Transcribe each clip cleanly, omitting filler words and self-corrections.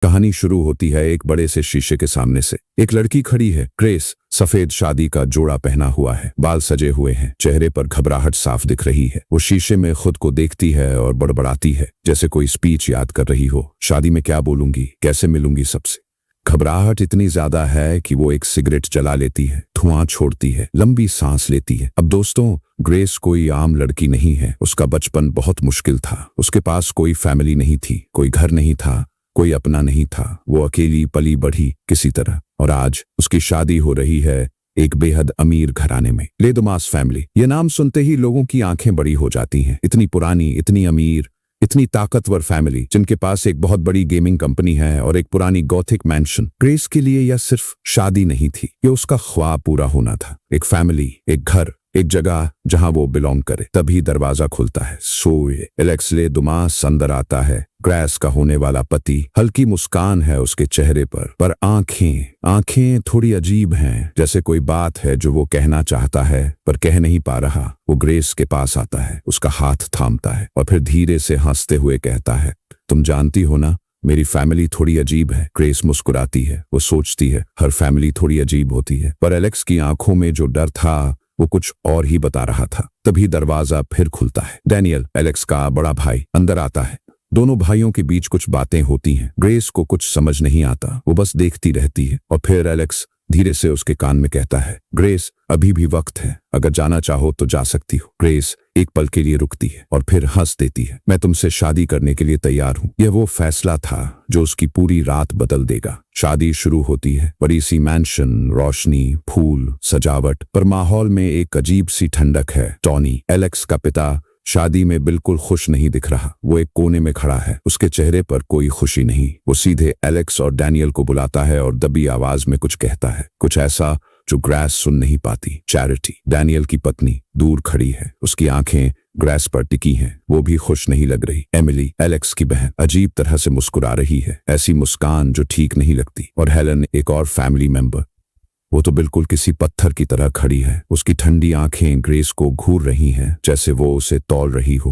कहानी शुरू होती है एक बड़े से शीशे के सामने से। एक लड़की खड़ी है, ग्रेस। सफेद शादी का जोड़ा पहना हुआ है, बाल सजे हुए हैं, चेहरे पर घबराहट साफ दिख रही है। वो शीशे में खुद को देखती है और बड़बड़ाती है जैसे कोई स्पीच याद कर रही हो। शादी में क्या बोलूंगी, कैसे मिलूंगी सबसे। घबराहट इतनी ज्यादा है कि वो एक सिगरेट जला लेती है, धुआं छोड़ती है, लंबी सांस लेती है। अब दोस्तों, ग्रेस कोई आम लड़की नहीं है। उसका बचपन बहुत मुश्किल था। उसके पास कोई फैमिली नहीं थी, कोई घर नहीं था, कोई अपना नहीं था। वो अकेली पली बढ़ी किसी तरह, और आज उसकी शादी हो रही है एक बेहद अमीर घराने में। लेदोमास फैमिली, ये नाम सुनते ही लोगों की आंखें बड़ी हो जाती हैं। इतनी पुरानी, इतनी अमीर, इतनी ताकतवर फैमिली, जिनके पास एक बहुत बड़ी गेमिंग कंपनी है और एक पुरानी गॉथिक मैंशन। ग्रेस के लिए यह सिर्फ शादी नहीं थी, ये उसका ख्वाब पूरा होना था। एक फैमिली, एक घर, एक जगह जहां वो बिलोंग करे। तभी दरवाजा खुलता है। सोए एलेक्स लेदोमास अंदर आता है। ग्रेस का होने वाला पति। हल्की मुस्कान है उसके चेहरे पर आंखें थोड़ी अजीब हैं, जैसे कोई बात है जो वो कहना चाहता है पर कह नहीं पा रहा। वो ग्रेस के पास आता है, उसका हाथ थामता है और फिर धीरे से हंसते हुए कहता है, तुम जानती हो ना, मेरी फैमिली थोड़ी अजीब है। ग्रेस मुस्कुराती है। वो सोचती है हर फैमिली थोड़ी अजीब होती है, पर एलेक्स की आंखों में जो डर था वो कुछ और ही बता रहा था। तभी दरवाजा फिर खुलता है। डैनियल, एलेक्स का बड़ा भाई, अंदर आता है। दोनों भाइयों के बीच कुछ बातें होती हैं। ग्रेस को कुछ समझ नहीं आता, वो बस देखती रहती है। और फिर एलेक्स धीरे से उसके कान में कहता है, ग्रेस, अभी भी वक्त है, अगर जाना चाहो तो जा सकती हो। ग्रेस एक पल के लिए रुकती है और फिर हंस देती है। मैं तुमसे शादी करने के लिए तैयार हूँ। यह वो फैसला था जो उसकी पूरी रात बदल देगा। शादी शुरू होती है। बड़ी सी मैंशन, रोशनी, फूल, सजावट, पर माहौल में एक अजीब सी ठंडक है। टॉनी, एलेक्स का पिता, शादी में बिल्कुल खुश नहीं दिख रहा। वो एक कोने में खड़ा है, उसके चेहरे पर कोई खुशी नहीं। वो सीधे एलेक्स और डैनियल को बुलाता है और दबी आवाज में कुछ कहता है, कुछ ऐसा जो ग्रेस सुन नहीं पाती। चैरिटी, डैनियल की पत्नी, दूर खड़ी है। उसकी आंखें ग्रेस पर टिकी हैं। वो भी खुश नहीं लग रही। एमिली, एलेक्स की बहन, अजीब तरह से मुस्कुरा रही है, ऐसी मुस्कान जो ठीक नहीं लगती। और हेलन, एक और फैमिली मेंबर, वो तो बिल्कुल किसी पत्थर की तरह खड़ी है। उसकी ठंडी आंखें ग्रेस को घूर रही हैं, जैसे वो उसे तौल रही हो।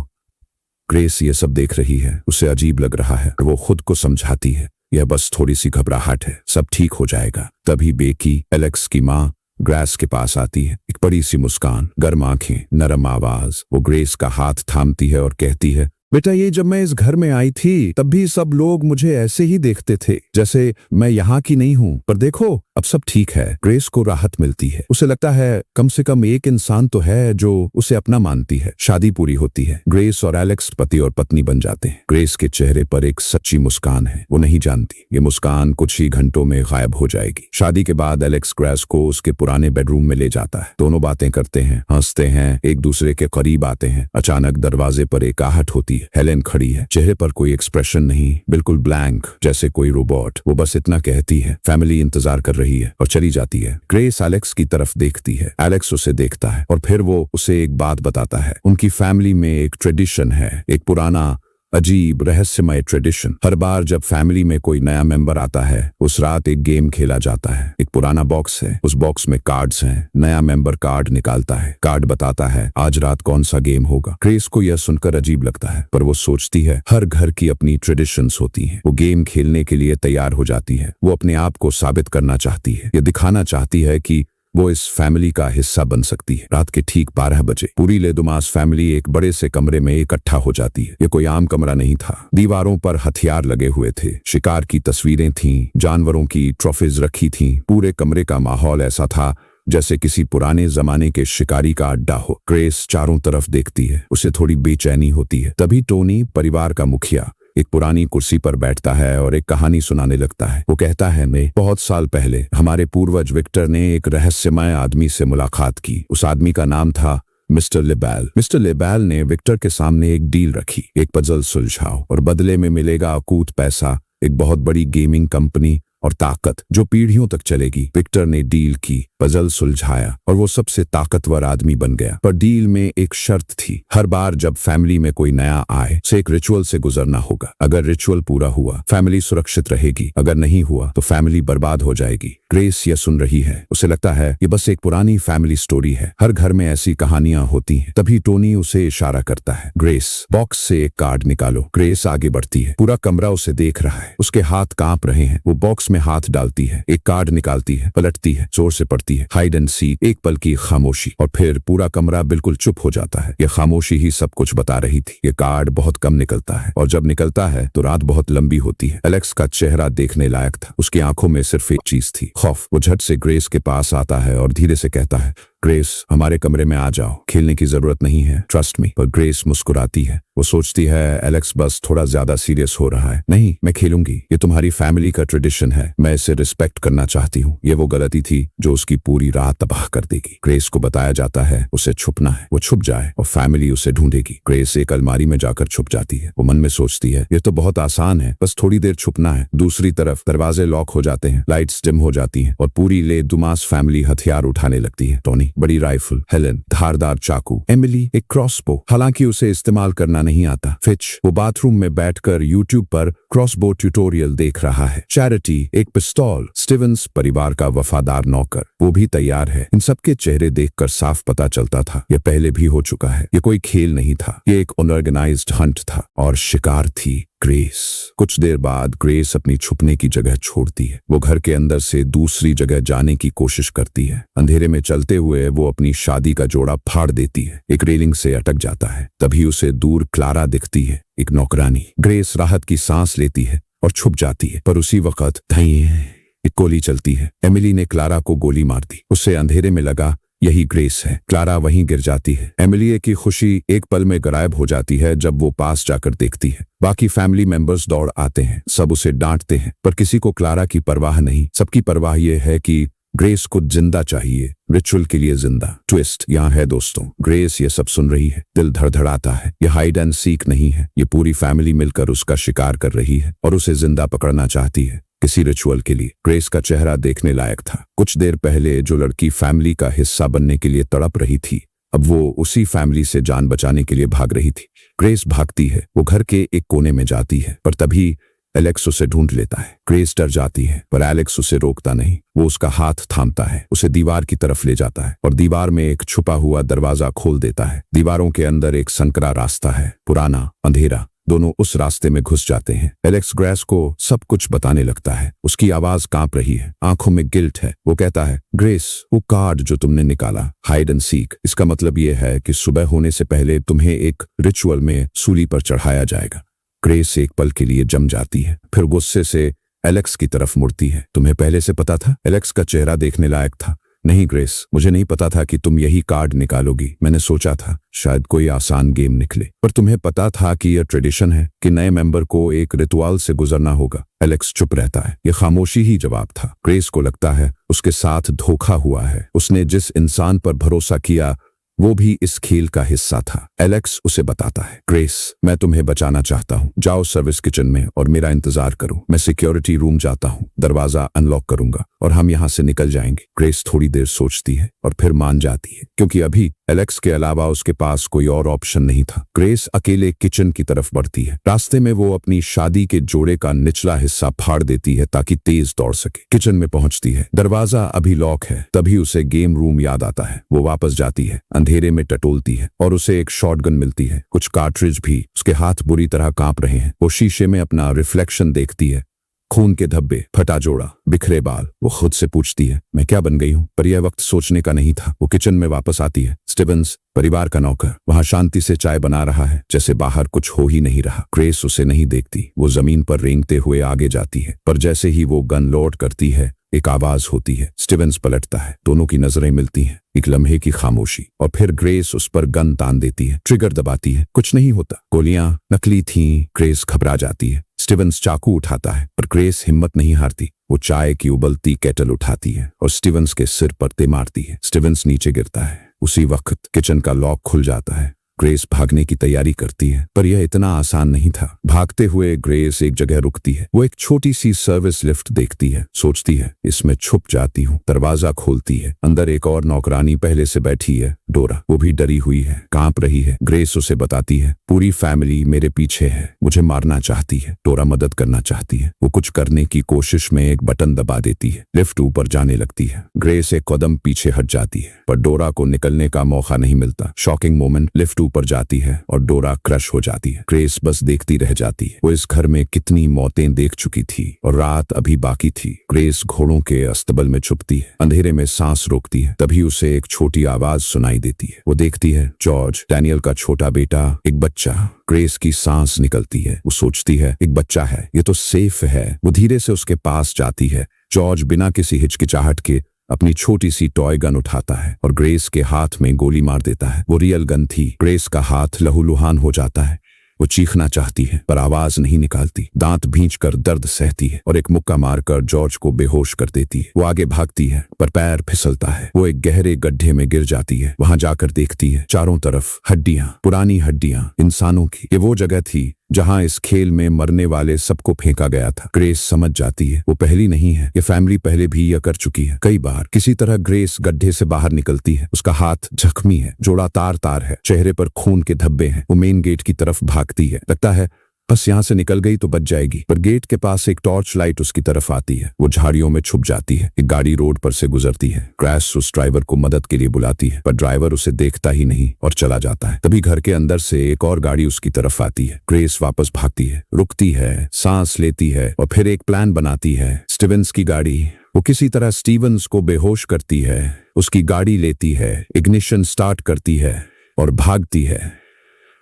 ग्रेस ये सब देख रही है, उसे अजीब लग रहा है। वो खुद को समझाती है, यह बस थोड़ी सी घबराहट है, सब ठीक हो जाएगा। तभी बेकी, एलेक्स की माँ, ग्रेस के पास आती है। एक बड़ी सी मुस्कान, गर्म आंखें, नरम आवाज। वो ग्रेस का हाथ थामती है और कहती है, बेटा, ये जब मैं इस घर में आई थी तब भी सब लोग मुझे ऐसे ही देखते थे, जैसे मैं यहाँ की नहीं हूँ। पर देखो, अब सब ठीक है। ग्रेस को राहत मिलती है। उसे लगता है कम से कम एक इंसान तो है जो उसे अपना मानती है। शादी पूरी होती है। ग्रेस और एलेक्स पति और पत्नी बन जाते हैं। ग्रेस के चेहरे पर एक सच्ची मुस्कान है। वो नहीं जानती ये मुस्कान कुछ ही घंटों में गायब हो जाएगी। शादी के बाद एलेक्स ग्रेस को उसके पुराने बेडरूम में ले जाता है। दोनों बातें करते हैं, हंसते हैं, एक दूसरे के करीब आते हैं। अचानक दरवाजे पर एक आहट होती है। हेलेन खड़ी है, चेहरे पर कोई एक्सप्रेशन नहीं, बिल्कुल ब्लैंक, जैसे कोई रोबोट। वो बस इतना कहती है, फैमिली इंतजार कर रही है, और चली जाती है। ग्रेस एलेक्स की तरफ देखती है। एलेक्स उसे देखता है और फिर वो उसे एक बात बताता है। उनकी फैमिली में एक ट्रेडिशन है, एक पुराना, अजीब, रहस्यमय ट्रेडिशन। हर बार जब फैमिली में कोई नया मेंबर आता है, उस रात एक गेम खेला जाता है। एक पुराना बॉक्स है, उस बॉक्स में कार्ड्स हैं। नया मेंबर कार्ड निकालता है, कार्ड बताता है आज रात कौन सा गेम होगा। ग्रेस को यह सुनकर अजीब लगता है, पर वो सोचती है हर घर की अपनी ट्रेडिशंस होती हैं। वो गेम खेलने के लिए तैयार हो जाती है। वो अपने आप को साबित करना चाहती है, ये दिखाना चाहती है कि वो इस फैमिली का हिस्सा बन सकती है। रात के ठीक 12 बजे पूरी लेदोमास फैमिली एक बड़े से कमरे में इकट्ठा हो जाती है। ये कोई आम कमरा नहीं था। दीवारों पर हथियार लगे हुए थे, शिकार की तस्वीरें थीं, जानवरों की ट्रॉफीज रखी थीं। पूरे कमरे का माहौल ऐसा था जैसे किसी पुराने जमाने के शिकारी का अड्डा हो। ग्रेस चारों तरफ देखती है, उसे थोड़ी बेचैनी होती है। तभी टोनी, परिवार का मुखिया, एक पुरानी कुर्सी पर बैठता है और एक कहानी सुनाने लगता है। वो कहता है, मैं बहुत साल पहले हमारे पूर्वज विक्टर ने एक रहस्यमय आदमी से मुलाकात की। उस आदमी का नाम था मिस्टर लेबेल। मिस्टर लेबेल ने विक्टर के सामने एक डील रखी, एक पजल सुलझाओ और बदले में मिलेगा अकूत पैसा, एक बहुत बड़ी गेमिंग कंपनी और ताकत जो पीढ़ियों तक चलेगी। विक्टर ने डील की, पजल सुलझाया और वो सबसे ताकतवर आदमी बन गया। पर डील में एक शर्त थी, हर बार जब फैमिली में कोई नया आए उसे एक रिचुअल से गुजरना होगा। अगर रिचुअल पूरा हुआ फैमिली सुरक्षित रहेगी, अगर नहीं हुआ तो फैमिली बर्बाद हो जाएगी। ग्रेस ये सुन रही है, उसे लगता है ये बस एक पुरानी फैमिली स्टोरी है, हर घर में ऐसी कहानियां होती हैं। तभी टोनी उसे इशारा करता है, ग्रेस बॉक्स से एक कार्ड निकालो। ग्रेस आगे बढ़ती है, पूरा कमरा उसे देख रहा है, उसके हाथ कांप रहे हैं। वो बॉक्स में हाथ डालती है, एक कार्ड निकालती है, पलटती है, जोर से पढ़ती है, हाइड एंड सीक। एक पल की खामोशी और फिर पूरा कमरा बिल्कुल चुप हो जाता है। ये खामोशी ही सब कुछ बता रही थी। ये कार्ड बहुत कम निकलता है और जब निकलता है तो रात बहुत लंबी होती है। एलेक्स का चेहरा देखने लायक था, उसकी आंखों में सिर्फ एक चीज थी, खौफ। वो झट से ग्रेस के पास आता है और धीरे से कहता है, ग्रेस हमारे कमरे में आ जाओ, खेलने की जरूरत नहीं है, ट्रस्ट मी। पर ग्रेस मुस्कुराती है, वो सोचती है एलेक्स बस थोड़ा ज्यादा सीरियस हो रहा है। नहीं, मैं खेलूंगी, ये तुम्हारी फैमिली का ट्रेडिशन है, मैं इसे रिस्पेक्ट करना चाहती हूँ। ये वो गलती थी जो उसकी पूरी रात तबाह कर देगी। ग्रेस को बताया जाता है उसे छुपना है, वो छुप जाए और फैमिली उसे ढूंढेगी। ग्रेस एक अलमारी में जाकर छुप जाती है। वो मन में सोचती है ये तो बहुत आसान है, बस थोड़ी देर छुपना है। दूसरी तरफ दरवाजे लॉक हो जाते हैं, लाइट्स डिम हो जाती हैं और पूरी ले दुमास फैमिली हथियार उठाने लगती है। टोनी बड़ी राइफल, हेलेन धारदार चाकू, एमिली एक क्रॉसबो, हालांकि उसे इस्तेमाल करना नहीं आता। फिच वो बाथरूम में बैठकर यूट्यूब पर क्रॉसबो ट्यूटोरियल देख रहा है। चैरिटी एक पिस्तौल, स्टीवंस परिवार का वफादार नौकर, वो भी तैयार है। इन सबके चेहरे देखकर साफ पता चलता था ये पहले भी हो चुका है। ये कोई खेल नहीं था, ये एक अनऑर्गेनाइज्ड हंट था और शिकार थी ग्रेस। कुछ देर बाद ग्रेस अपनी छुपने की जगह छोड़ती है। वो घर के अंदर से दूसरी जगह जाने की कोशिश करती है। अंधेरे में चलते हुए वो अपनी शादी का जोड़ा फाड़ देती है, एक रेलिंग से अटक जाता है। तभी उसे दूर क्लारा दिखती है, एक नौकरानी। ग्रेस राहत की सांस लेती है और छुप जाती है, पर उसी वक्त एक गोली चलती है। एमिली ने क्लारा को गोली मार दी। उसे अंधेरे में लगा यही ग्रेस है। क्लारा वहीं गिर जाती है। एमिली की खुशी एक पल में गायब हो जाती है जब वो पास जाकर देखती है। बाकी फैमिली मेंबर्स दौड़ आते हैं, सब उसे डांटते हैं, पर किसी को क्लारा की परवाह नहीं। सबकी परवाह ये है कि ग्रेस को जिंदा चाहिए, रिचुअल के लिए जिंदा। ट्विस्ट यहाँ है दोस्तों, ग्रेस ये सब सुन रही है, दिल धड़धड़ाता है। ये हाइड एंड सीक नहीं है, ये पूरी फैमिली मिलकर उसका शिकार कर रही है और उसे जिंदा पकड़ना चाहती है किसी रिचुअल के लिए। ग्रेस का चेहरा देखने लायक था। कुछ देर पहले जो लड़की फैमिली का हिस्सा बनने के लिए तड़प रही थी, अब वो उसी फैमिली से जान बचाने के लिए भाग रही थी। ग्रेस भागती है, वो घर के एक कोने में जाती है, पर तभी एलेक्स उसे ढूंढ लेता है। ग्रेस डर जाती है, पर एलेक्स उसे रोकता नहीं। वो उसका हाथ थामता है, उसे दीवार की तरफ ले जाता है और दीवार में एक छुपा हुआ दरवाजा खोल देता है। दीवारों के अंदर एक संकरा रास्ता है, पुराना, अंधेरा। दोनों उस रास्ते में घुस जाते हैं। एलेक्स ग्रेस को सब कुछ बताने लगता है। उसकी आवाज कांप रही है, आंखों में गिल्ट है। वो कहता है, ग्रेस वो कार्ड जो तुमने निकाला, हाइड एंड सीक, इसका मतलब ये है कि सुबह होने से पहले तुम्हें एक रिचुअल में सूली पर चढ़ाया जाएगा। ग्रेस एक पल के लिए जम जाती है, फिर गुस्से से एलेक्स की तरफ मुड़ती है। तुम्हें पहले से पता था? एलेक्स का चेहरा देखने लायक था। नहीं ग्रेस, मुझे नहीं पता था कि तुम यही कार्ड निकालोगी। मैंने सोचा था शायद कोई आसान गेम निकले, पर तुम्हें पता था कि यह ट्रेडिशन है कि नए मेंबर को एक रिचुअल से गुजरना होगा। एलेक्स चुप रहता है, यह खामोशी ही जवाब था। ग्रेस को लगता है उसके साथ धोखा हुआ है। उसने जिस इंसान पर भरोसा किया वो भी इस खेल का हिस्सा था। एलेक्स उसे बताता है, ग्रेस मैं तुम्हें बचाना चाहता हूँ, जाओ सर्विस किचन में और मेरा इंतजार करो। मैं सिक्योरिटी रूम जाता हूँ, दरवाजा अनलॉक करूंगा और हम यहाँ से निकल जाएंगे। ग्रेस थोड़ी देर सोचती है और फिर मान जाती है, क्योंकि अभी एलेक्स के अलावा उसके पास कोई और ऑप्शन नहीं था। ग्रेस अकेले किचन की तरफ बढ़ती है। रास्ते में वो अपनी शादी के जोड़े का निचला हिस्सा फाड़ देती है ताकि तेज दौड़ सके। किचन में पहुंचती है, दरवाजा अभी लॉक है। तभी उसे गेम रूम याद आता है। वो वापस जाती है, अंधेरे में टटोलती है और उसे एक शॉटगन मिलती है, कुछ कार्ट्रिज भी। उसके हाथ बुरी तरह कांप रहे हैं। वो शीशे में अपना रिफ्लेक्शन देखती है, खून के धब्बे, फटा जोड़ा, बिखरे बाल। वो खुद से पूछती है, मैं क्या बन गई हूँ? पर यह वक्त सोचने का नहीं था। वो किचन में वापस आती है। स्टीवंस परिवार का नौकर वहां शांति से चाय बना रहा है, जैसे बाहर कुछ हो ही नहीं रहा। ग्रेस उसे नहीं देखती। वो जमीन पर रेंगते हुए आगे जाती है, पर जैसे ही वो गन लोड करती है एक आवाज होती है। स्टीवंस पलटता है, दोनों की नजरें मिलती हैं। एक लम्हे की खामोशी और फिर ग्रेस उस पर गन तान देती है, ट्रिगर दबाती है। कुछ नहीं होता। गोलियां नकली थीं। ग्रेस घबरा जाती है। स्टीवंस चाकू उठाता है, पर ग्रेस हिम्मत नहीं हारती। वो चाय की उबलती केटल उठाती है और स्टीवंस के सिर पर ते मारती है। स्टीवंस नीचे गिरता है। उसी वक्त किचन का लॉक खुल जाता है ग्रेस भागने की तैयारी करती है, पर यह इतना आसान नहीं था। भागते हुए ग्रेस एक जगह रुकती है। वो एक छोटी सी सर्विस लिफ्ट देखती है, सोचती है इसमें छुप जाती हूँ। दरवाजा खोलती है, अंदर एक और नौकरानी पहले से बैठी है, डोरा। वो भी डरी हुई है, कांप रही है। ग्रेस उसे बताती है, पूरी फैमिली मेरे पीछे है, मुझे मारना चाहती है। डोरा मदद करना चाहती है। वो कुछ करने की कोशिश में एक बटन दबा देती है, लिफ्ट ऊपर जाने लगती है। ग्रेस एक कदम पीछे हट जाती है, पर डोरा को निकलने का मौका नहीं मिलता। शॉकिंग मोमेंट, लिफ्ट ऊपर जाती है और डोरा क्रश हो जाती है। ग्रेस बस देखती रह जाती है। वो इस घर में कितनी मौतें देख चुकी थी और रात अभी बाकी थी। ग्रेस घोड़ों के अस्तबल में छुपती है, अंधेरे में सांस रोकती है। तभी उसे एक छोटी आवाज सुनाई देती है। वो देखती है जॉर्ज, डैनियल का छोटा बेटा, एक बच्चा। ग्रेस की सांस निकलती है। वो सोचती है एक बच्चा है, ये तो सेफ है। वो धीरे से उसके पास जाती है। जॉर्ज बिना किसी हिचकिचाहट के अपनी छोटी सी टॉय गन उठाता है और ग्रेस के हाथ में गोली मार देता है। वो रियल गन थी। ग्रेस का हाथ लहूलुहान हो जाता है। वो चीखना चाहती है पर आवाज नहीं निकालती। दांत भींचकर दर्द सहती है और एक मुक्का मारकर जॉर्ज को बेहोश कर देती है। वो आगे भागती है पर पैर फिसलता है। वो एक गहरे गड्ढे में गिर जाती है। वहां जाकर देखती है चारों तरफ हड्डियां, पुरानी हड्डियां, इंसानों की। ये वो जगह थी जहां इस खेल में मरने वाले सबको फेंका गया था। ग्रेस समझ जाती है वो पहली नहीं है, ये फैमिली पहले भी यह कर चुकी है कई बार। किसी तरह ग्रेस गड्ढे से बाहर निकलती है। उसका हाथ जख्मी है, जोड़ा तार तार है, चेहरे पर खून के धब्बे हैं। वो मेन गेट की तरफ भागती है। लगता है बस यहां से निकल गई तो बच जाएगी, पर गेट के पास एक टॉर्च लाइट उसकी तरफ आती है। वो झाड़ियों में छुप जाती है। एक गाड़ी रोड पर से गुजरती है। ग्रेस उस ड्राइवर को मदद के लिए बुलाती है, पर ड्राइवर उसे देखता ही नहीं और चला जाता है। तभी घर के अंदर से एक और गाड़ी उसकी तरफ आती है। ग्रेस वापस भागती है, रुकती है, सांस लेती है और फिर एक प्लान बनाती है। स्टीवंस की गाड़ी। वो किसी तरह स्टीवंस को बेहोश करती है, उसकी गाड़ी लेती है, इग्निशन स्टार्ट करती है और भागती है।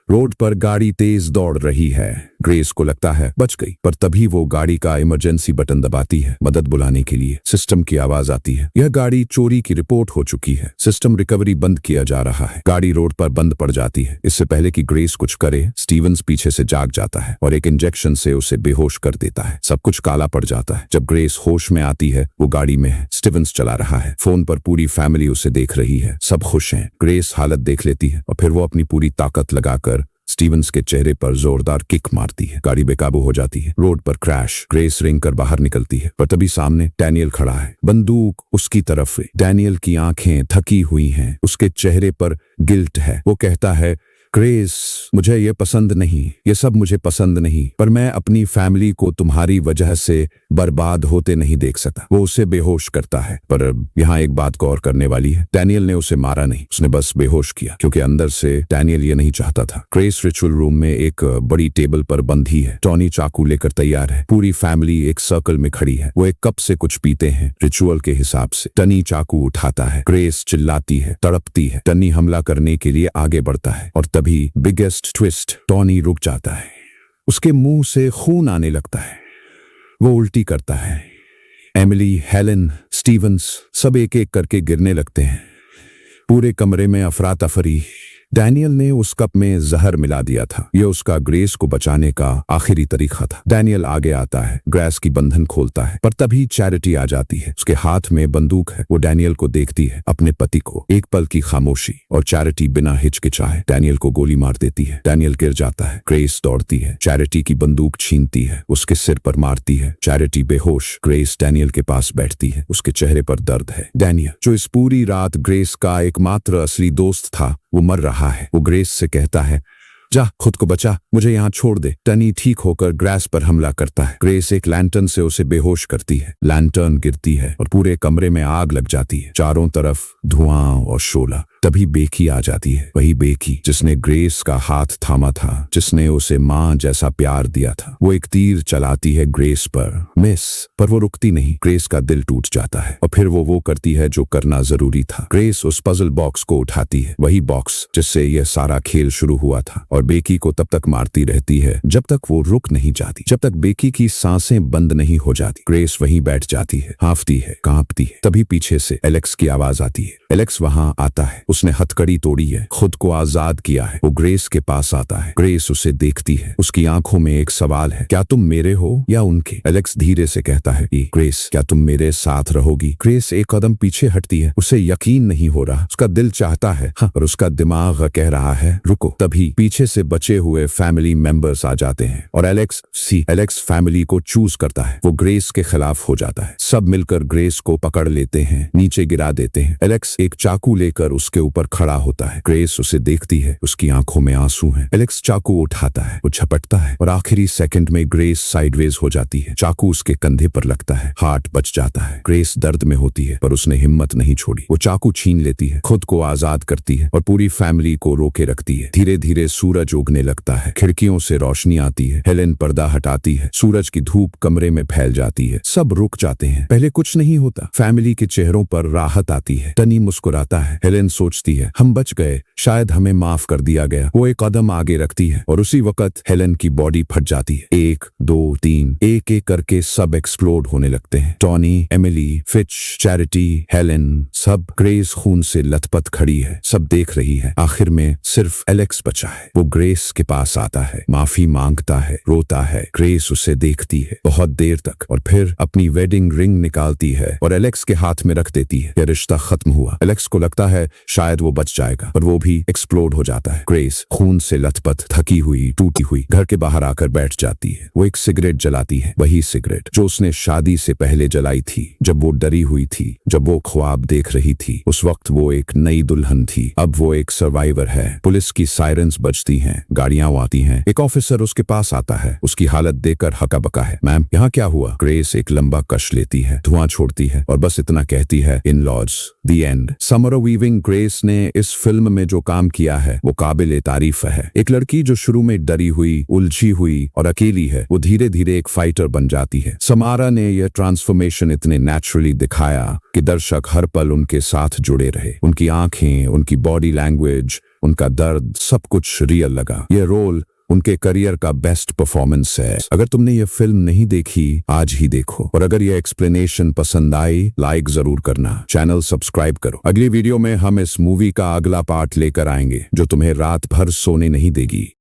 रोड पर गाड़ी तेज दौड़ रही है। ग्रेस को लगता है बच गई, पर तभी वो गाड़ी का इमरजेंसी बटन दबाती है मदद बुलाने के लिए। सिस्टम की आवाज आती है, यह गाड़ी चोरी की रिपोर्ट हो चुकी है, सिस्टम रिकवरी बंद किया जा रहा है। गाड़ी रोड पर बंद पड़ जाती है। इससे पहले कि ग्रेस कुछ करे, स्टीवंस पीछे से जाग जाता है और एक इंजेक्शन से उसे बेहोश कर देता है। सब कुछ काला पड़ जाता है। जब ग्रेस होश में आती है, वो गाड़ी में है, स्टीवंस चला रहा है। फोन पर पूरी फैमिली उसे देख रही है, सब खुश हैं। ग्रेस हालत देख लेती है और फिर वो अपनी पूरी ताकत लगाकर स्टीवंस के चेहरे पर जोरदार किक मारती है। गाड़ी बेकाबू हो जाती है। रोड पर क्रैश। ग्रेस रेंग कर बाहर निकलती है, पर तभी सामने डैनियल खड़ा है, बंदूक उसकी तरफ। डैनियल की आंखें थकी हुई हैं, उसके चेहरे पर गिल्ट है। वो कहता है ग्रेस, मुझे ये पसंद नहीं, ये सब मुझे पसंद नहीं, पर मैं अपनी फैमिली को तुम्हारी वजह से बर्बाद होते नहीं देख सकता। वो उसे बेहोश करता है, पर यहाँ एक बात गौर करने वाली है, डैनियल ने उसे मारा नहीं, उसने बस बेहोश किया, क्योंकि अंदर से डैनियल ये नहीं चाहता था। ग्रेस रिचुअल रूम में एक बड़ी टेबल पर बंधी है। टॉनी चाकू लेकर तैयार है। पूरी फैमिली एक सर्कल में खड़ी है। वो एक कप से कुछ पीते हैं रिचुअल के हिसाब से। टनी चाकू उठाता है। ग्रेस चिल्लाती है, तड़पती है। टनी हमला करने के लिए आगे बढ़ता है और तभी बिगेस्ट ट्विस्ट, टॉनी रुक जाता है। उसके मुंह से खून आने लगता है। वो उल्टी करता है। एमिली, हेलन, स्टीवंस सब एक एक करके गिरने लगते हैं। पूरे कमरे में अफरा तफरी। डैनियल ने उस कप में जहर मिला दिया था। यह उसका ग्रेस को बचाने का आखिरी तरीका था। डैनियल आगे आता है, ग्रेस की बंधन खोलता है, पर तभी चैरिटी आ जाती है। उसके हाथ में बंदूक है। वो डैनियल को देखती है, अपने पति को। एक पल की खामोशी और चैरिटी बिना हिचकिचाए डैनियल को गोली मार देती है। डैनियल गिर जाता है। ग्रेस दौड़ती है, चैरिटी की बंदूक छीनती है, उसके सिर पर मारती है। चैरिटी बेहोश। ग्रेस डैनियल के पास बैठती है। उसके चेहरे पर दर्द है। डैनियल, जो इस पूरी रात ग्रेस का एकमात्र असली दोस्त था, वो मर रहा है। वो ग्रेस से कहता है, जा खुद को बचा, मुझे यहाँ छोड़ दे। टनी ठीक होकर ग्रेस पर हमला करता है। ग्रेस एक लैंटर्न से उसे बेहोश करती है। लैंटर्न गिरती है और पूरे कमरे में आग लग जाती है। चारों तरफ धुआं और शोला। तभी बेकी आ जाती है, वही बेकी जिसने ग्रेस का हाथ थामा था, जिसने उसे मां जैसा प्यार दिया था। वो एक तीर चलाती है ग्रेस पर, मिस, पर वो रुकती नहीं। ग्रेस का दिल टूट जाता है और फिर वो करती है जो करना जरूरी था। ग्रेस उस पजल बॉक्स को उठाती है, वही बॉक्स जिससे यह सारा खेल शुरू हुआ था, और बेकी को तब तक मारती रहती है जब तक वो रुक नहीं जाती, जब तक बेकी की सांसें बंद नहीं हो जाती। ग्रेस वहीं बैठ जाती है, हांफती है, कांपती है। तभी पीछे से एलेक्स की आवाज आती है। एलेक्स वहां आता है। उसने हथकड़ी तोड़ी है, खुद को आजाद किया है। वो ग्रेस के पास आता है। ग्रेस उसे देखती है। उसकी आंखों में एक सवाल है, क्या तुम मेरे हो या उनके? एलेक्स धीरे से कहता है, ग्रेस क्या तुम मेरे साथ रहोगी? ग्रेस एक कदम पीछे हटती है। उसे यकीन नहीं हो रहा। उसका दिल चाहता है हाँ, पर उसका दिमाग कह रहा है रुको। तभी पीछे से बचे हुए फैमिली मेंबर्स आ जाते हैं और एलेक्स फैमिली को चूज करता है। वो ग्रेस के खिलाफ हो जाता है। सब मिलकर ग्रेस को पकड़ लेते हैं, नीचे गिरा देते हैं। एलेक्स एक चाकू लेकर उसके ऊपर खड़ा होता है। ग्रेस उसे देखती है। उसकी आंखों में आंसू हैं। एलेक्स चाकू उठाता है, वो झपटता है और आखिरी सेकंड में ग्रेस साइडवेज हो जाती है। चाकू उसके कंधे पर लगता है। हार्ट बच जाता है। ग्रेस दर्द में होती है पर उसने हिम्मत नहीं छोड़ी। वो चाकू छीन लेती है, खुद को आजाद करती है और पूरी फैमिली को रोके रखती है। धीरे धीरे सूरज उगने लगता है। खिड़कियों से रोशनी आती है। हेलेन पर्दा हटाती है। सूरज की धूप कमरे में फैल जाती है। सब रुक जाते हैं। पहले कुछ नहीं होता। फैमिली के चेहरों पर राहत आती है। टनी मुस्कुराता है। हेलेन सोचती है हम बच गए, शायद हमें माफ कर दिया गया। वो एक कदम आगे रखती है और उसी वक्त हेलेन की बॉडी फट जाती है। 1 2 3 एक एक करके सब एक्सप्लोड होने लगते हैं। Tony, Emily, Fitch, Charity, Helen, सब। ग्रेस खून से लथपथ खड़ी है। सब देख रही है। आखिर में सिर्फ एलेक्स बचा है। वो ग्रेस के पास आता है, माफी मांगता है, रोता है। ग्रेस उसे देखती है बहुत देर तक और फिर अपनी वेडिंग रिंग निकालती है और एलेक्स के हाथ में रख देती है। यह रिश्ता खत्म हुआ। एलेक्स को लगता है शायद वो बच जाएगा, पर वो भी एक्सप्लोड हो जाता है। ग्रेस खून से लथपथ, थकी हुई, टूटी हुई घर के बाहर आकर बैठ जाती है। वो एक सिगरेट जलाती है, वही सिगरेट जो उसने शादी से पहले जलाई थी, जब वो डरी हुई थी, जब वो ख्वाब देख रही थी। उस वक्त वो एक नई दुल्हन थी, अब वो एक सर्वाइवर है। पुलिस की सायरन्स बजती हैं, गाड़ियां आती हैं। एक ऑफिसर उसके पास आता है, उसकी हालत देखकर हका बका है। मैम यहाँ क्या हुआ? ग्रेस एक लंबा कश लेती है, धुआं छोड़ती है और बस इतना कहती है, in laws, the end. Samara Weaving Grace ने इस फिल्म में जो काम किया है वो काबिल तारीफ है। एक लड़की जो शुरू में डरी हुई, उलझी हुई और अकेली है, वो धीरे धीरे एक फाइटर बन जाती है। समारा ने यह ट्रांसफॉर्मेशन इतने नेचुरली दिखाया कि दर्शक हर पल उनके साथ जुड़े रहे। उनकी आंखें, उनकी बॉडी लैंग्वेज, उनका दर्द, सब कुछ रियल लगा। यह रोल उनके करियर का बेस्ट परफॉर्मेंस है। अगर तुमने ये फिल्म नहीं देखी, आज ही देखो। और अगर ये एक्सप्लेनेशन पसंद आई, लाइक जरूर करना, चैनल सब्सक्राइब करो। अगली वीडियो में हम इस मूवी का अगला पार्ट लेकर आएंगे जो तुम्हें रात भर सोने नहीं देगी।